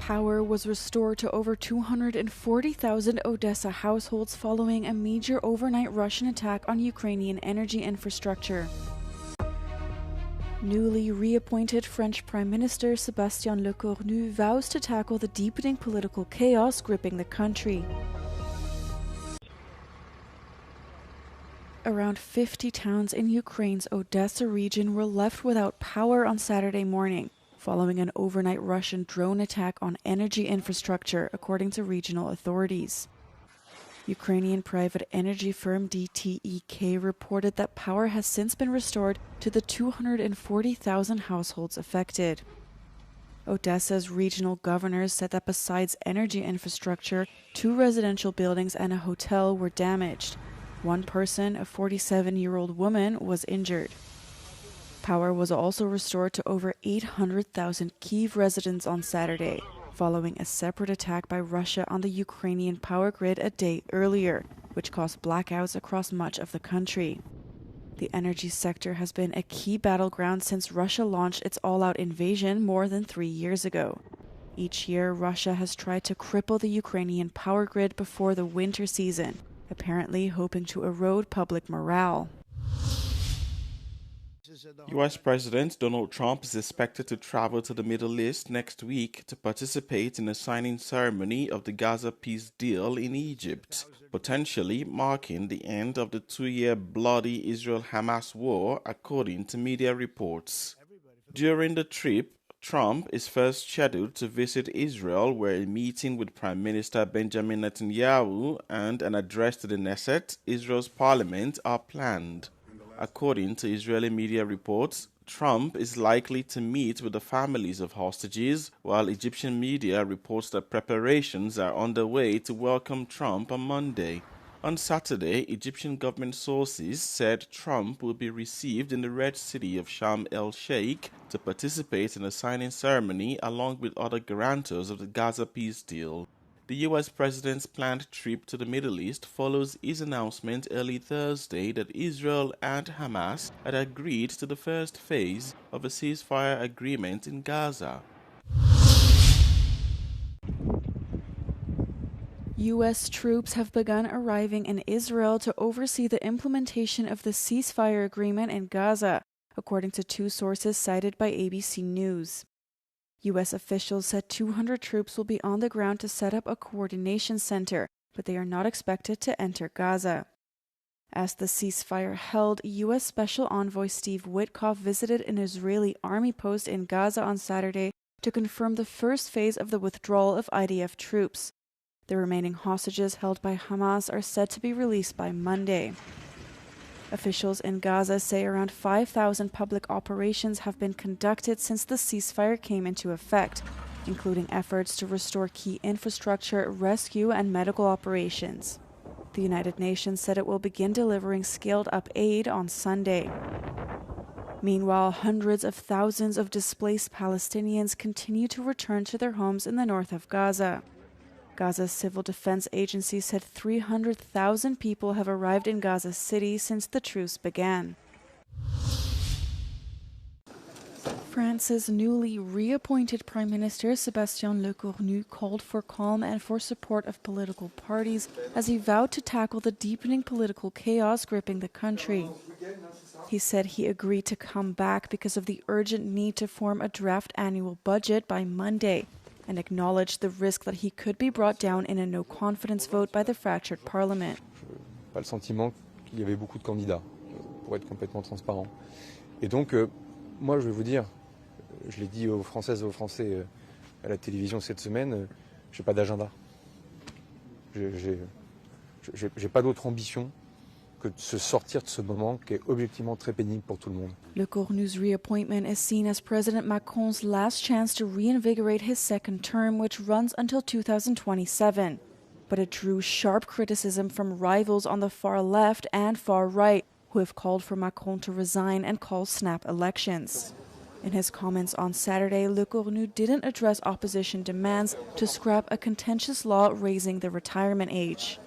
Power was restored to over 240,000 Odessa households following a major overnight Russian attack on Ukrainian energy infrastructure. Newly reappointed French Prime Minister Sébastien Lecornu vows to tackle the deepening political chaos gripping the country. Around 50 towns in Ukraine's Odessa region were left without power on Saturday morning, following an overnight Russian drone attack on energy infrastructure, according to regional authorities. Ukrainian private energy firm DTEK reported that power has since been restored to the 240,000 households affected. Odessa's regional governors said that besides energy infrastructure, 2 residential buildings and a hotel were damaged. One person, a 47-year-old woman, was injured. Power was also restored to over 800,000 Kyiv residents on Saturday, following a separate attack by Russia on the Ukrainian power grid a day earlier, which caused blackouts across much of the country. The energy sector has been a key battleground since Russia launched its all-out invasion more than 3 years ago. Each year, Russia has tried to cripple the Ukrainian power grid before the winter season, apparently hoping to erode public morale. U.S. President Donald Trump is expected to travel to the Middle East next week to participate in a signing ceremony of the Gaza peace deal in Egypt, potentially marking the end of the 2-year bloody Israel-Hamas war, according to media reports. During the trip, Trump is first scheduled to visit Israel, where a meeting with Prime Minister Benjamin Netanyahu and an address to the Knesset, Israel's parliament, are planned. According to Israeli media reports, Trump is likely to meet with the families of hostages, while Egyptian media reports that preparations are underway to welcome Trump on Monday. On Saturday, Egyptian government sources said Trump will be received in the Red City of Sharm el-Sheikh to participate in a signing ceremony along with other guarantors of the Gaza peace deal. The U.S. president's planned trip to the Middle East follows his announcement early Thursday that Israel and Hamas had agreed to the first phase of a ceasefire agreement in Gaza. U.S. troops have begun arriving in Israel to oversee the implementation of the ceasefire agreement in Gaza, according to 2 sources cited by ABC News. U.S. officials said 200 troops will be on the ground to set up a coordination center, but they are not expected to enter Gaza. As the ceasefire held, U.S. Special Envoy Steve Witkoff visited an Israeli army post in Gaza on Saturday to confirm the first phase of the withdrawal of IDF troops. The remaining hostages held by Hamas are said to be released by Monday. Officials in Gaza say around 5,000 public operations have been conducted since the ceasefire came into effect, including efforts to restore key infrastructure, rescue, and medical operations. The United Nations said it will begin delivering scaled-up aid on Sunday. Meanwhile, hundreds of thousands of displaced Palestinians continue to return to their homes in the north of Gaza. Gaza's Civil Defense Agency said 300,000 people have arrived in Gaza City since the truce began. France's newly reappointed Prime Minister Sébastien Lecornu called for calm and for support of political parties as he vowed to tackle the deepening political chaos gripping the country. He said he agreed to come back because of the urgent need to form a draft annual budget by Monday, and acknowledged the risk that he could be brought down in a no-confidence vote by the fractured parliament. Pas le sentiment qu'il y avait beaucoup de candidats, pour être complètement transparent. Et donc, moi, je vais vous dire, je l'ai dit aux Françaises et aux Français à la télévision cette semaine, je n'ai pas d'agenda. J'ai pas d'autre ambition que de se sortir de ce moment qui est objectivement très pénible pour tout le monde. Lecornu's reappointment is seen as President Macron's last chance to reinvigorate his second term, which runs until 2027. But it drew sharp criticism from rivals on the far left and far right, who have called for Macron to resign and call snap elections. In his comments on Saturday, Lecornu didn't address opposition demands to scrap a contentious law raising the retirement age.